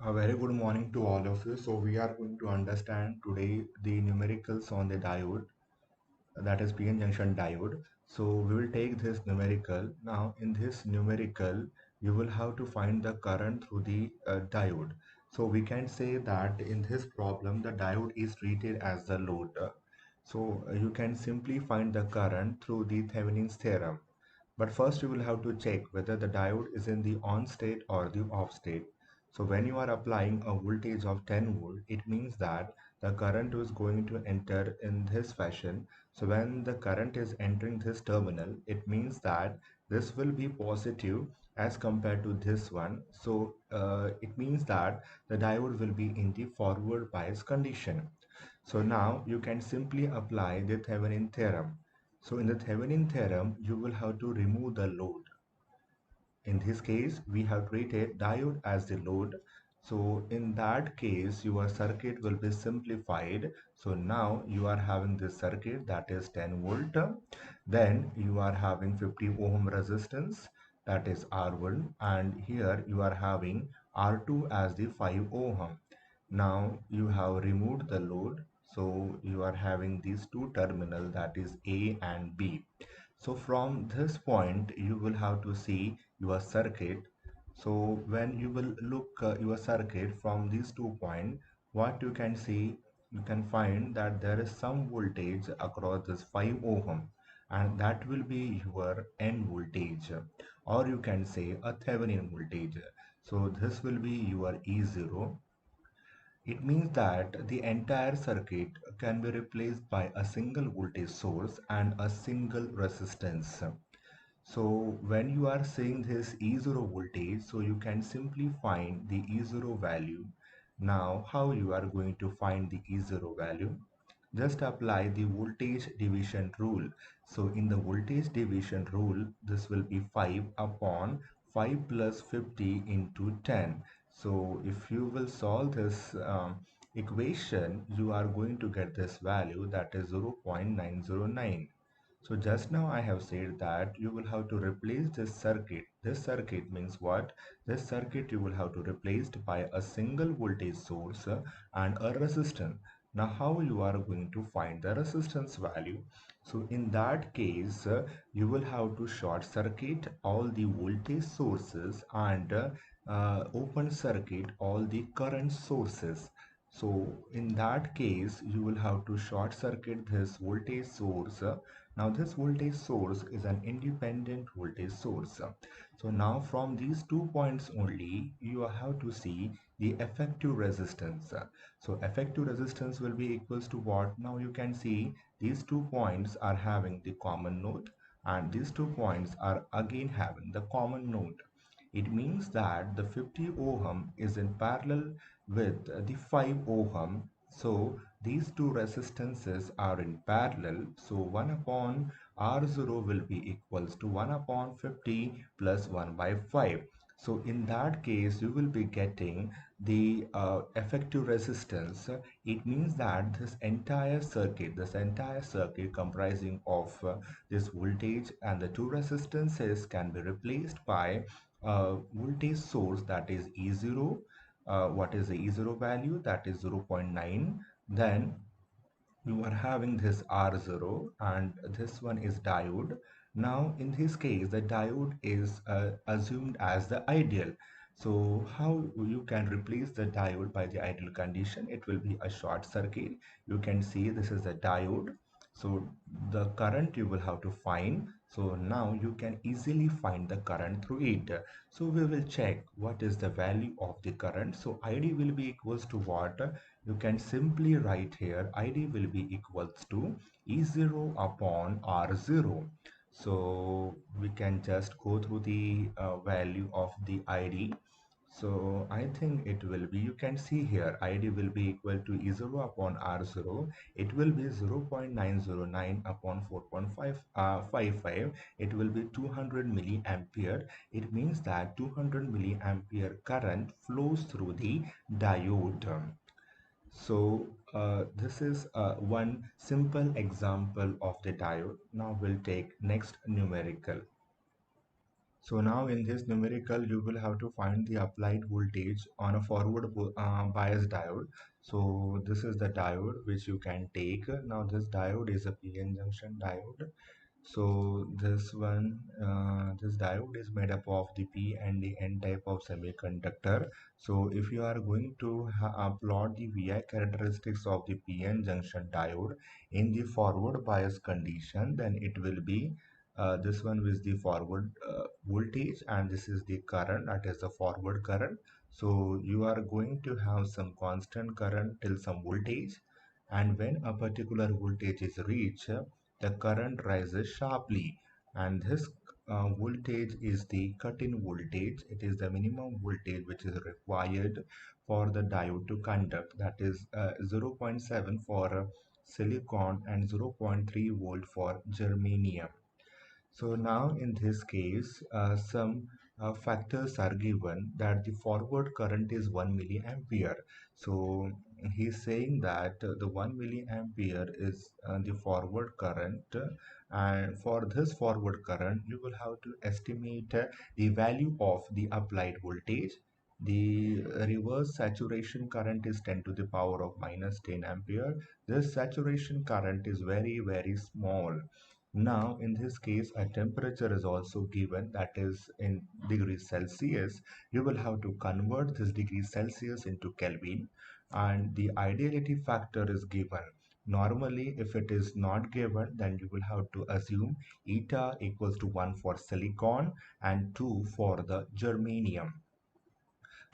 A very good morning to all of you. So we are going to understand today the numericals on the diode, that is PN junction diode. So we will take this numerical. Now in this numerical, you will have to find the current through the diode. So we can say that in this problem, the diode is treated as the load. So you can simply find the current through the Thevenin's theorem. But first you will have to check whether the diode is in the on state or the off state. So when you are applying a voltage of 10 volt, it means that the current is going to enter in this fashion. So when the current is entering this terminal, it means that this will be positive as compared to this one. So it means that the diode will be in the forward bias condition. So now you can simply apply the Thevenin theorem. So in the Thevenin theorem, you will have to remove the load. In this case, we have treated diode as the load. So in that case, your circuit will be simplified. So now you are having this circuit that is 10 volt. Then you are having 50 ohm resistance, that is R1. And here you are having R2 as the 5 ohm. Now you have removed the load. So you are having these two terminals, that is A and B. So from this point, you will have to see your circuit. So when you will look your circuit from these 2 points, what you can see, you can find that there is some voltage across this 5 ohm, and that will be your end voltage, or you can say a Thevenin voltage. So this will be your E0. It means that the entire circuit can be replaced by a single voltage source and a single resistance. So when you are saying this E0 voltage, so you can simply find the E0 value. Now, how you are going to find the E0 value? Just apply the voltage division rule. So in the voltage division rule, this will be 5 upon 5 plus 50 into 10. So if you will solve this equation, you are going to get this value, that is 0.909. So just now I have said that you will have to replace this circuit. This circuit means what? This circuit you will have to replace by a single voltage source and a resistor. Now how you are going to find the resistance value? So in that case, you will have to short circuit all the voltage sources and open circuit all the current sources. So in that case, you will have to short circuit this voltage source. Now this voltage source is an independent voltage source. So now from these 2 points only, you have to see the effective resistance. So effective resistance will be equals to what? Now you can see these 2 points are having the common node, and these 2 points are again having the common node. It means that the 50 ohm is in parallel with the 5 ohm. So these two resistances are in parallel. So 1 upon R0 will be equals to 1 upon 50 plus 1 by 5. So in that case, you will be getting the effective resistance. It means that this entire circuit comprising of this voltage and the two resistances can be replaced by voltage source, that is E0. What is the E0 value? That is 0.9. Then you are having this R0 and this one is diode. Now in this case, the diode is assumed as the ideal. So how you can replace the diode by the ideal condition? It will be a short circuit. You can see this is a diode. So the current you will have to find. So now you can easily find the current through it. So we will check what is the value of the current. So ID will be equals to what? You can simply write here ID will be equals to E0 upon R0. So we can just go through the value of the ID. So I think it will be, you can see here, ID will be equal to E0 upon R0. It will be 0.909 upon 4.555. It will be 200 milliampere. It means that 200 milliampere current flows through the diode. So this is one simple example of the diode. Now we'll take next numerical. So now in this numerical, you will have to find the applied voltage on a forward bias diode. So this is the diode which you can take. Now this diode is a PN junction diode. So this diode is made up of the P and the N type of semiconductor. So if you are going to plot the VI characteristics of the PN junction diode in the forward bias condition, then it will be this one with the forward voltage, and this is the current, that is the forward current. So you are going to have some constant current till some voltage, and when a particular voltage is reached, the current rises sharply, and this voltage is the cut-in voltage. It is the minimum voltage which is required for the diode to conduct, that is zero point 0.7 for silicon and zero point 0.3 volt for germanium. So now in this case, some factors are given that the forward current is 1 milliampere. So he's saying that the 1 milliampere is the forward current, and for this forward current, you will have to estimate the value of the applied voltage. The reverse saturation current is 10 to the power of minus 10 ampere. This saturation current is very, very small. Now, in this case, a temperature is also given, that is in degrees Celsius. You will have to convert this degrees Celsius into Kelvin, and the ideality factor is given. Normally, if it is not given, then you will have to assume eta equals to 1 for silicon and 2 for the germanium.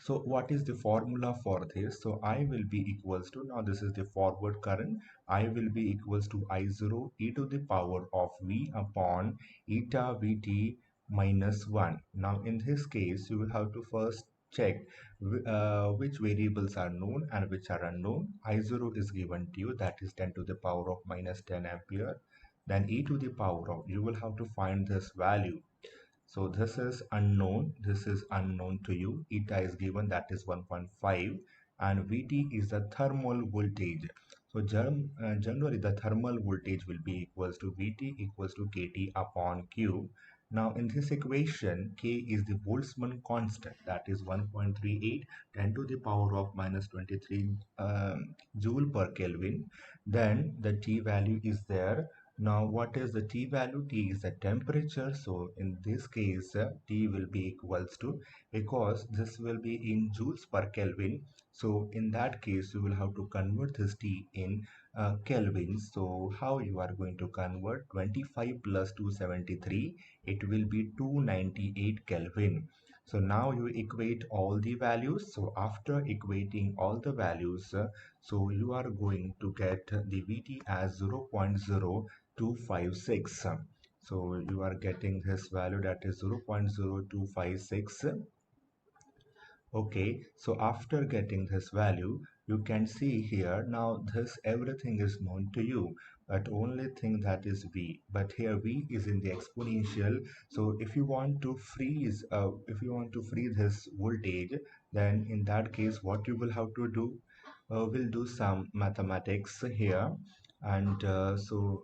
So what is the formula for this? So I will be equals to, now this is the forward current, I will be equals to I0 e to the power of V upon eta Vt minus 1. Now in this case, you will have to first check which variables are known and which are unknown. I0 is given to you, that is 10 to the power of minus 10 ampere. Then e to the power of, you will have to find this value. So this is unknown to you. Eta is given, that is 1.5, and Vt is the thermal voltage. So generally the thermal voltage will be equals to Vt equals to Kt upon Q. Now in this equation, K is the Boltzmann constant, that is 1.38 10 to the power of minus 23 joule per Kelvin. Then the T value is there. Now, what is the T value? T is the temperature. So, in this case, T will be equals to, because this will be in joules per Kelvin. So, in that case, you will have to convert this T in Kelvin. So, how you are going to convert 25 plus 273? It will be 298 Kelvin. So, now you equate all the values. So, after equating all the values, so you are going to get the Vt as 0.0256. So you are getting this value, that is 0.0256. Okay, so after getting this value, you can see here, now this everything is known to you, but only thing that is V. But here V is in the exponential. So if you want to freeze this voltage, then in that case, what you will have to do, we'll do some mathematics here, and so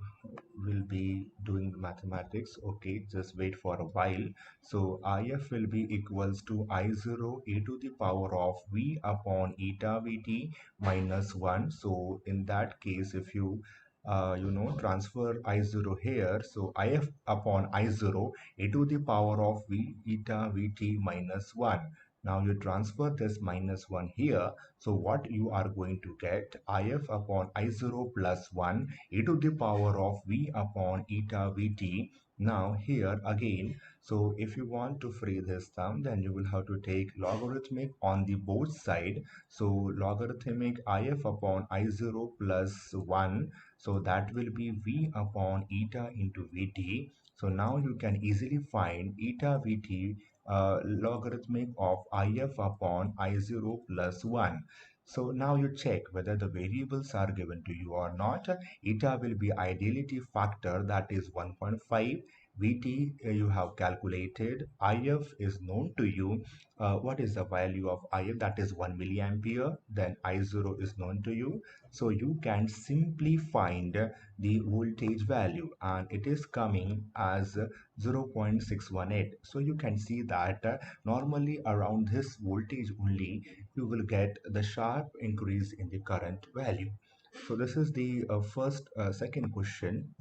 we'll be doing mathematics. Okay, just wait for a while. So if will be equals to I0 e to the power of V upon eta Vt minus 1. So in that case, if you transfer I0 here, so If upon I0 e to the power of V eta Vt minus 1. Now you transfer this minus 1 here. So what you are going to get, If upon I0 plus 1 e to the power of V upon eta Vt. Now here again, so if you want to free this term, then you will have to take logarithmic on the both side. So logarithmic if upon I0 plus 1. So that will be V upon eta into Vt. So now you can easily find eta Vt logarithmic of if upon I0 plus 1. So now you check whether the variables are given to you or not. Eta will be ideality factor, that is 1.5. VT you have calculated, IF is known to you. What is the value of IF? That is 1 milliampere. Then I0 is known to you. So you can simply find the voltage value, and it is coming as 0.618. So you can see that normally around this voltage only you will get the sharp increase in the current value. So this is the second question.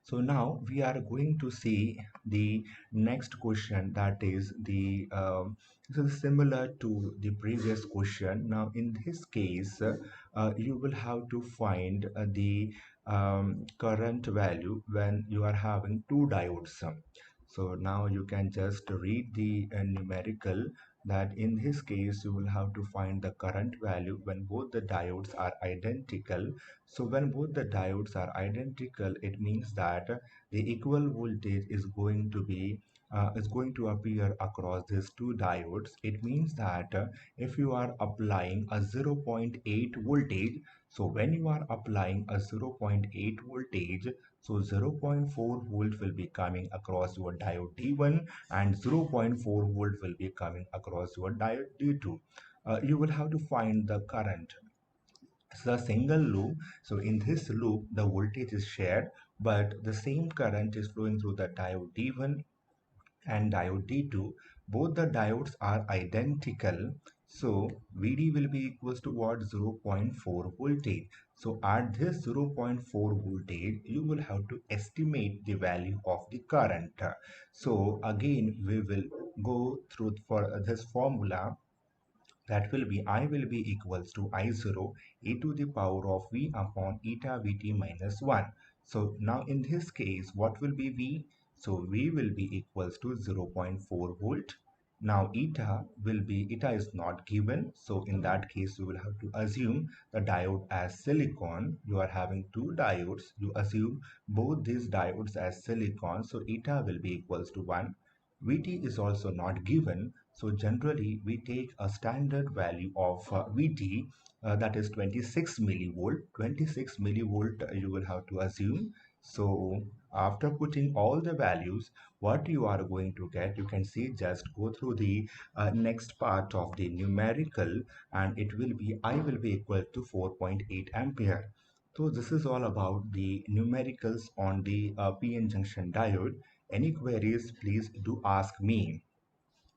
So now we are going to see the next question, that is the this is similar to the previous question. Now in this case, you will have to find the current value when you are having two diodes. So now you can just read the numerical, that in this case you will have to find the current value when both the diodes are identical. So when both the diodes are identical, it means that the equal voltage is going to appear across these two diodes. It means that if you are applying a zero point 0.8 voltage, so when you are applying a zero point 0.8 voltage, so zero point 0.4 volt will be coming across your diode D1 and zero point 0.4 volt will be coming across your diode D2. You will have to find the current. It's a single loop. So in this loop, the voltage is shared, but the same current is flowing through the diode D1 and diode D2. Both the diodes are identical. So VD will be equals to what? 0.4 voltage. So at this zero point 0.4 voltage, you will have to estimate the value of the current. So again, we will go through for this formula. That will be I will be equals to I0 e to the power of V upon eta Vt minus 1. So now in this case, what will be V? So V will be equals to 0.4 volt. Now eta is not given. So in that case, you will have to assume the diode as silicon. You are having two diodes. You assume both these diodes as silicon. So eta will be equals to 1. Vt is also not given, so generally we take a standard value of Vt, that is 26 millivolt. 26 millivolt you will have to assume. So after putting all the values, what you are going to get, you can see, just go through the next part of the numerical, and it will be I will be equal to 4.8 ampere. So this is all about the numericals on the PN junction diode. Any queries, please do ask me.